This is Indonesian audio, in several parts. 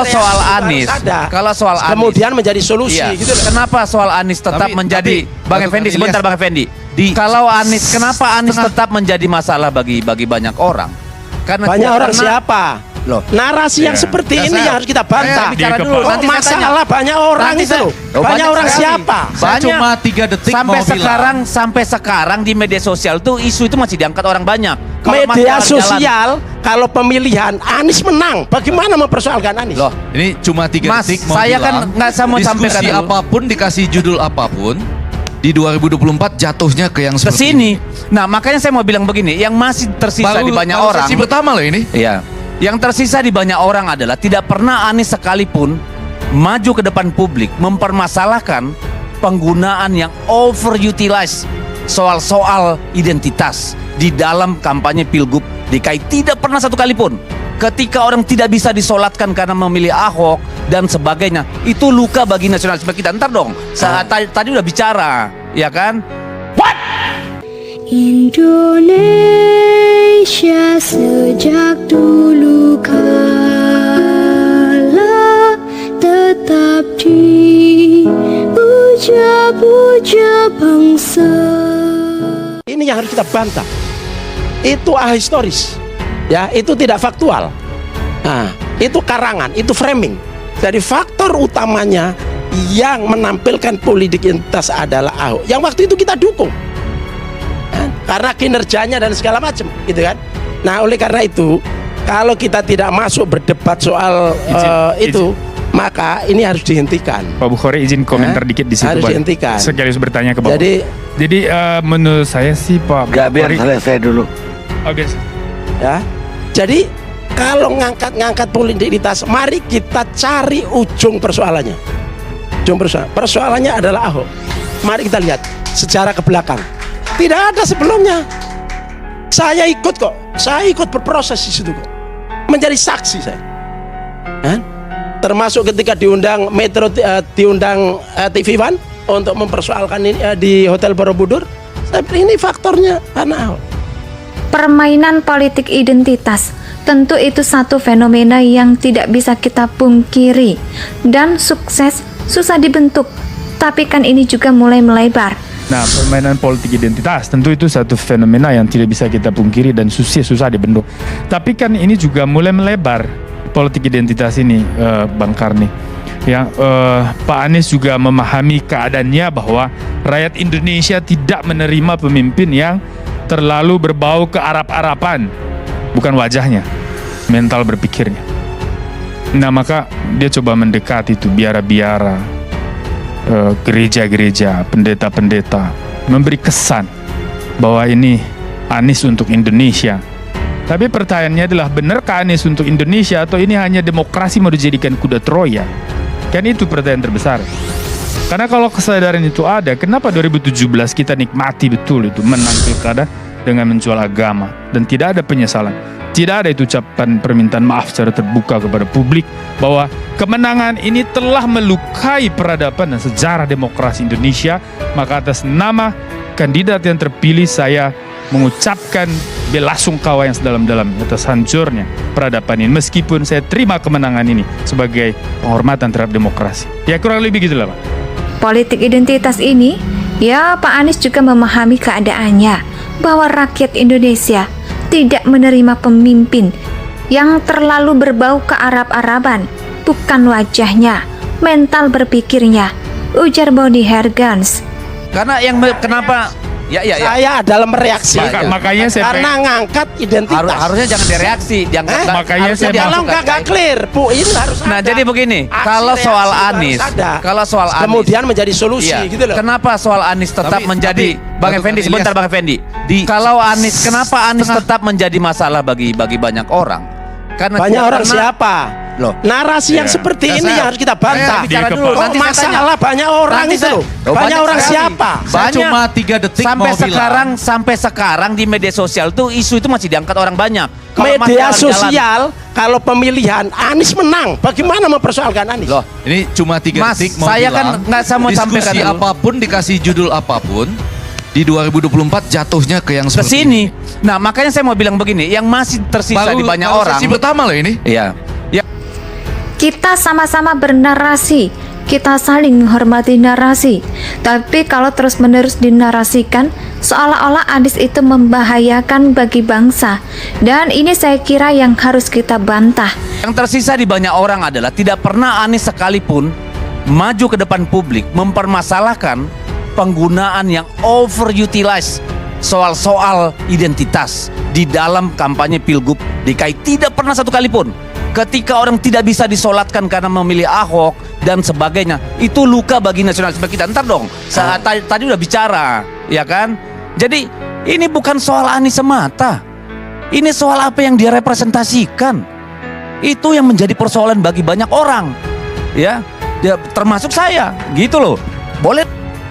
kalau soal Anies, kemudian menjadi solusi, iya, gitu loh. kenapa soal Anies tetap menjadi Bang Effendi, sebentar Bang Effendi. Kalau Anies, kenapa Anies tetap menjadi masalah bagi banyak orang? Karena banyak orang siapa? Loh, narasi yang seperti ini yang harus kita bantah. Masalah banyak orang itu loh. Banyak orang siapa? Cuma 3 detik sampai sekarang di media sosial tuh isu itu masih diangkat orang banyak. Media sosial kalau pemilihan Anies menang, bagaimana mempersoalkan Anies? Loh, ini cuma 3 detik mau saya kan nggak sama sampaikan diskusi apapun dikasih judul apapun di 2024 jatuhnya ke yang seperti ini. Nah, makanya saya mau bilang begini, yang masih tersisa di banyak orang. Sesi pertama loh ini. Iya. Yang tersisa di banyak orang adalah tidak pernah Anies sekalipun maju ke depan publik mempermasalahkan penggunaan yang overutilized soal-soal identitas di dalam kampanye Pilgub DKI. Tidak pernah satu kali pun. Ketika orang tidak bisa disolatkan karena memilih Ahok dan sebagainya, itu luka bagi nasionalisme kita. Ntar dong, tadi udah bicara, ya kan? What? Indonesia sejak dulu kala tetap dipuja-puja bangsa. Ini yang harus kita bantah. Itu ahistoris, ya, itu tidak faktual. Nah, itu karangan, itu framing. Jadi faktor utamanya yang menampilkan politik identitas adalah Ahok, yang waktu itu kita dukung. Karena kinerjanya dan segala macam, gitu kan. Nah, oleh karena itu, kalau kita tidak masuk berdebat soal itu, maka ini harus dihentikan. Pak Bukhari izin komentar dikit di situ. Harus dihentikan. Sekaligus bertanya ke Bapak. Jadi menurut saya sih Pak Bukhari. Biar selesai dulu. Oke. Ya. Jadi kalau ngangkat politik identitas, mari kita cari ujung persoalannya. Persoalannya adalah Ahok. Mari kita lihat sejarah ke belakang. Tidak ada sebelumnya. Saya ikut kok. Saya ikut berproses di situ kok. Menjadi saksi saya. Termasuk ketika diundang Metro, diundang TV One untuk mempersoalkan ini di Hotel Borobudur. Saya ini faktornya karena Ahok. Permainan politik identitas tentu itu satu fenomena yang tidak bisa kita pungkiri, dan sukses susah dibentuk, tapi kan ini juga mulai melebar. Nah, permainan politik identitas tentu itu satu fenomena yang tidak bisa kita pungkiri dan susah dibentuk. Tapi kan ini juga mulai melebar politik identitas ini, Bang Karni. Ya, Pak Anies juga memahami keadaannya bahwa rakyat Indonesia tidak menerima pemimpin yang terlalu berbau ke Arab-Araban, bukan wajahnya, mental berpikirnya. Nah, maka dia coba mendekati itu biara-biara, gereja-gereja, pendeta-pendeta, memberi kesan bahwa ini Anies untuk Indonesia. Tapi pertanyaannya adalah, benarkah Anies untuk Indonesia atau ini hanya demokrasi mau dijadikan kuda Troya? Kan itu pertanyaan terbesar. Karena kalau kesadaran itu ada, kenapa 2017 kita nikmati betul itu menang pilkada dengan menjual agama dan tidak ada penyesalan, tidak ada itu ucapan permintaan maaf secara terbuka kepada publik bahwa kemenangan ini telah melukai peradaban dan sejarah demokrasi Indonesia. Maka atas nama kandidat yang terpilih, saya mengucapkan belasungkawa yang sedalam-dalamnya atas hancurnya peradaban ini, meskipun saya terima kemenangan ini sebagai penghormatan terhadap demokrasi. Ya, kurang lebih gitulah, Pak. Politik identitas ini, ya, Pak Anies juga memahami keadaannya, bahwa rakyat Indonesia tidak menerima pemimpin yang terlalu berbau ke Arab-Araban, bukan wajahnya, mental berpikirnya, ujar Boni Hergans. Karena yang kenapa saya dalam mereaksi. Makanya saya karena ngangkat identitas. Harusnya jangan direaksi, makanya saya kalau nggak clear, Bu, ini harus Nah, ada. jadi begini, kalau soal Anies, kemudian menjadi solusi, gitu loh. Kenapa soal Anies tetap menjadi Bang Effendi, sebentar Bang Effendi. Kalau Anies, kenapa Anies tetap menjadi masalah bagi banyak orang? Karena banyak orang siapa? Loh, narasi yang seperti ini yang harus kita bantah. Masalah banyak orang itu loh. Banyak orang siapa? Cuma 3 detik sampai sekarang di media sosial tuh isu itu masih diangkat orang banyak. Media sosial kalau pemilihan Anies menang, bagaimana mempersoalkan Anies? Loh, ini cuma 3 detik mau saya kan nggak sama sampaikan diskusi apapun dikasih judul apapun di 2024 jatuhnya ke yang seperti ini. Nah, makanya saya mau bilang begini, yang masih tersisa di banyak orang. Sesi pertama loh ini. Iya. Kita sama-sama bernarasi, kita saling menghormati narasi. Tapi kalau terus-menerus dinarasikan, seolah-olah Anies itu membahayakan bagi bangsa. Dan ini saya kira yang harus kita bantah. Yang tersisa di banyak orang adalah tidak pernah Anies sekalipun maju ke depan publik mempermasalahkan penggunaan yang overutilize soal-soal identitas di dalam kampanye Pilgub DKI. Tidak pernah satu kali pun. Ketika orang tidak bisa disolatkan karena memilih Ahok dan sebagainya, itu luka bagi nasionalisme kita. Ntar dong, tadi udah bicara, ya kan? Jadi ini bukan soal Anies semata. Ini soal apa yang dia representasikan. Itu yang menjadi persoalan bagi banyak orang, ya termasuk saya, gitu loh. Boleh.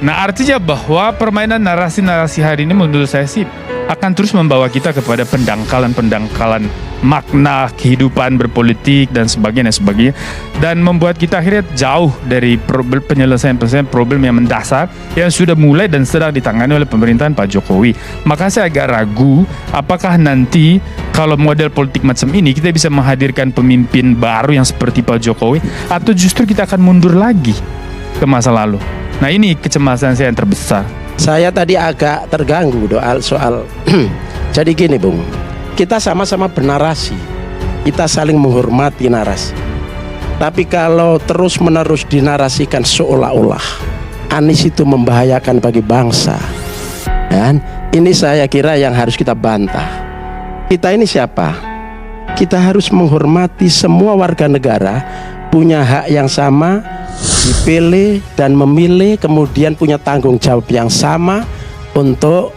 Nah, artinya bahwa permainan narasi-narasi hari ini menurut saya sih akan terus membawa kita kepada pendangkalan makna kehidupan berpolitik dan sebagainya dan membuat kita akhirnya jauh dari penyelesaian problem yang mendasar yang sudah mulai dan sedang ditangani oleh pemerintahan Pak Jokowi. Maka saya agak ragu apakah nanti kalau model politik macam ini kita bisa menghadirkan pemimpin baru yang seperti Pak Jokowi, atau justru kita akan mundur lagi ke masa lalu. Nah, ini kecemasan saya yang terbesar. Saya tadi agak terganggu soal jadi gini Bung, kita sama-sama bernarasi, kita saling menghormati narasi. Tapi kalau terus-menerus dinarasikan seolah-olah Anies itu membahayakan bagi bangsa, dan ini saya kira yang harus kita bantah. Kita ini siapa? Kita harus menghormati semua warga negara punya hak yang sama, dipilih dan memilih, kemudian punya tanggung jawab yang sama untuk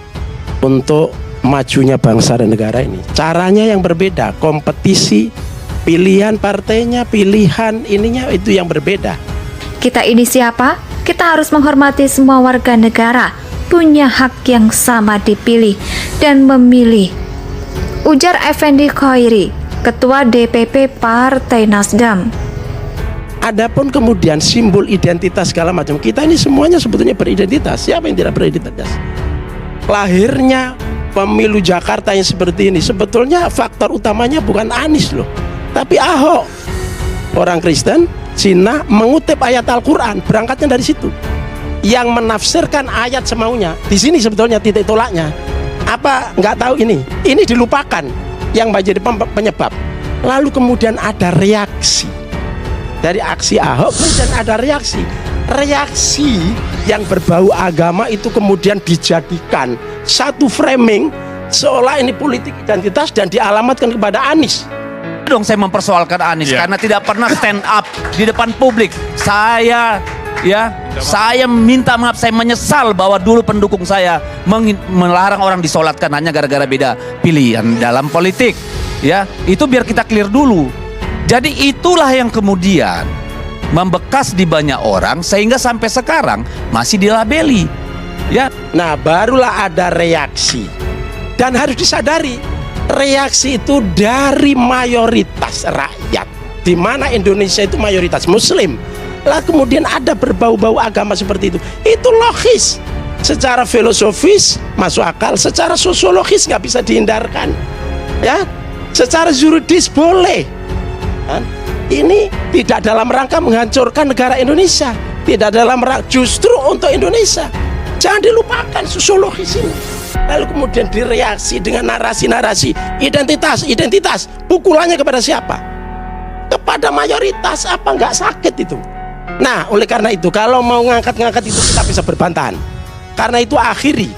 majunya bangsa dan negara ini. Caranya yang berbeda, kompetisi, pilihan partainya, pilihan ininya itu yang berbeda. Kita ini siapa? Kita harus menghormati semua warga negara punya hak yang sama dipilih dan memilih. Ujar Effendi Khoiri, Ketua DPP Partai Nasdem. Adapun kemudian simbol identitas segala macam, kita ini semuanya sebetulnya beridentitas. Siapa yang tidak beridentitas? Lahirnya pemilu Jakarta yang seperti ini sebetulnya faktor utamanya bukan Anies loh, tapi Ahok. Orang Kristen, Cina mengutip ayat Al-Quran, berangkatnya dari situ. Yang menafsirkan ayat semaunya. Di sini sebetulnya titik tolaknya. Apa nggak tahu ini dilupakan yang menjadi penyebab. Lalu kemudian ada reaksi dari aksi Ahok, kemudian ada reaksi yang berbau agama itu kemudian dijadikan satu framing seolah ini politik identitas dan dialamatkan kepada Anies. Dong saya mempersoalkan Anies karena tidak pernah stand up di depan publik. Saya minta maaf, saya menyesal bahwa dulu pendukung saya melarang orang disolatkan hanya gara-gara beda pilihan dalam politik. Ya, itu biar kita clear dulu. Jadi itulah yang kemudian membekas di banyak orang sehingga sampai sekarang masih dilabeli. Ya. Nah, barulah ada reaksi. Dan harus disadari, reaksi itu dari mayoritas rakyat, di mana Indonesia itu mayoritas Muslim. Lah kemudian ada berbau-bau agama seperti itu logis, secara filosofis masuk akal, secara sosiologis nggak bisa dihindarkan, ya, secara juridis boleh. Ini tidak dalam rangka menghancurkan negara Indonesia, tidak dalam rangka, justru untuk Indonesia. Jangan dilupakan sosiologis ini. Lalu kemudian direaksi dengan narasi-narasi identitas. Pukulannya kepada siapa? Kepada mayoritas. Apa nggak sakit itu? Nah, oleh karena itu kalau mau ngangkat itu kita bisa berbantahan. Karena itu akhiri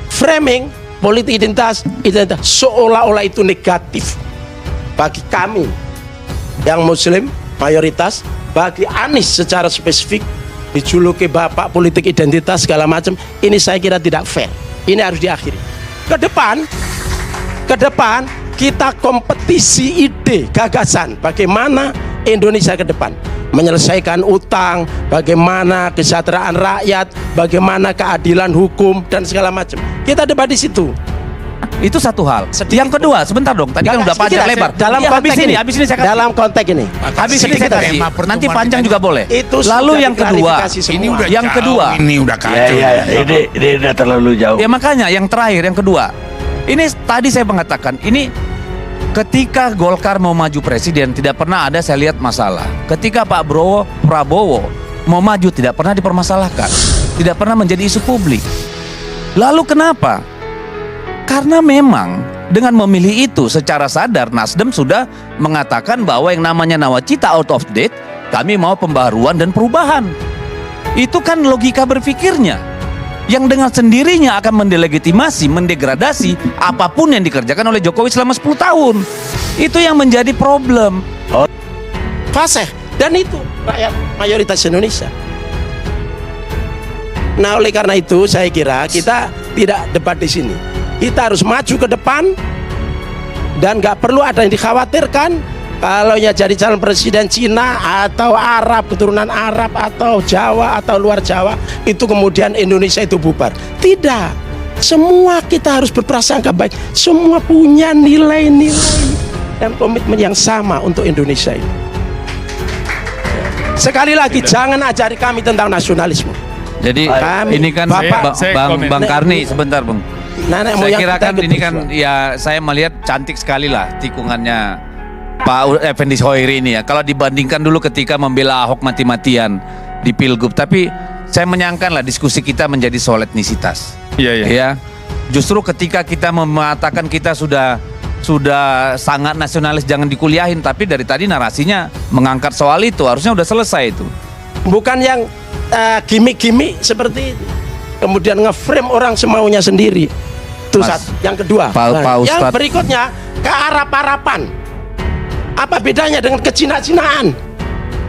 framing politik identitas seolah-olah itu negatif bagi kami yang Muslim mayoritas, bagi Anies secara spesifik dijuluki bapak politik identitas segala macam. Ini saya kira tidak fair. Ini harus diakhiri. Ke depan kita kompetisi ide, gagasan bagaimana Indonesia ke depan, menyelesaikan utang, bagaimana kesejahteraan rakyat, bagaimana keadilan hukum dan segala macam. Kita debat di situ. Itu satu hal. Yang kedua, sebentar dong. Tadi kan udah panjang lebar. Dalam konteks ini, habis ini saya kasih. dalam konteks ini. Habis ini saya kasih. Nanti panjang juga boleh. Itu lalu yang kedua, ini udah kacau. Ini udah terlalu jauh. Ya makanya yang terakhir, yang kedua. Ini tadi saya mengatakan, ini Ketika Golkar mau maju presiden tidak pernah ada saya lihat masalah. Ketika Pak Prabowo mau maju tidak pernah dipermasalahkan. Tidak pernah menjadi isu publik. Lalu kenapa? Karena memang dengan memilih itu secara sadar Nasdem sudah mengatakan bahwa yang namanya nawacita out of date, kami mau pembaruan dan perubahan. Itu kan logika berpikirnya yang dengan sendirinya akan mendelegitimasi, mendegradasi apapun yang dikerjakan oleh Jokowi selama 10 tahun. Itu yang menjadi problem. Fasih, dan itu rakyat mayoritas Indonesia. Nah, oleh karena itu saya kira kita tidak debat di sini. Kita harus maju ke depan dan nggak perlu ada yang dikhawatirkan kalau ya jadi calon presiden Cina atau Arab, keturunan Arab atau Jawa atau luar Jawa itu kemudian Indonesia itu bubar. Tidak. Semua kita harus berprasangka baik. Semua punya nilai-nilai dan komitmen yang sama untuk Indonesia ini. Sekali lagi jangan ajari kami tentang nasionalisme. Jadi ini kan Bang Karni sebentar Bang. Saya kira kan ini kan ya saya melihat cantik sekali lah tikungannya Pak Effendi Hoiri ini ya. Kalau dibandingkan dulu ketika membela Ahok mati-matian di Pilgub, tapi saya menyangkan lah diskusi kita menjadi soal etnisitas. Iya. Ya. Justru ketika kita mengatakan kita sudah sangat nasionalis jangan dikuliahin, tapi dari tadi narasinya mengangkat soal itu, harusnya udah selesai itu. Bukan yang gimmick-gimmick seperti itu. Kemudian nge-frame orang semaunya sendiri. Itu satu. Yang kedua. Yang berikutnya kearap-arapan. Apa bedanya dengan kecina-cinaan?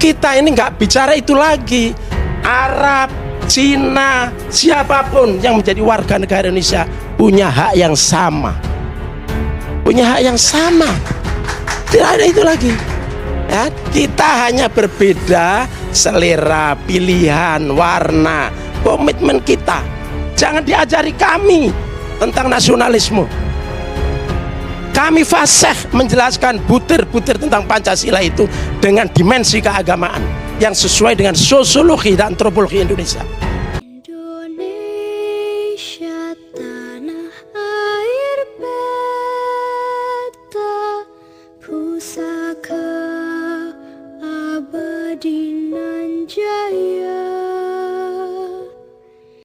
Kita ini nggak bicara itu lagi. Arab, Cina, siapapun yang menjadi warga negara Indonesia punya hak yang sama. Punya hak yang sama. Tidak ada itu lagi. Ya, kita hanya berbeda selera, pilihan, warna, komitmen kita. Jangan diajari kami tentang nasionalisme. Kami fasih menjelaskan butir-butir tentang Pancasila itu dengan dimensi keagamaan yang sesuai dengan sosiologi dan antropologi Indonesia.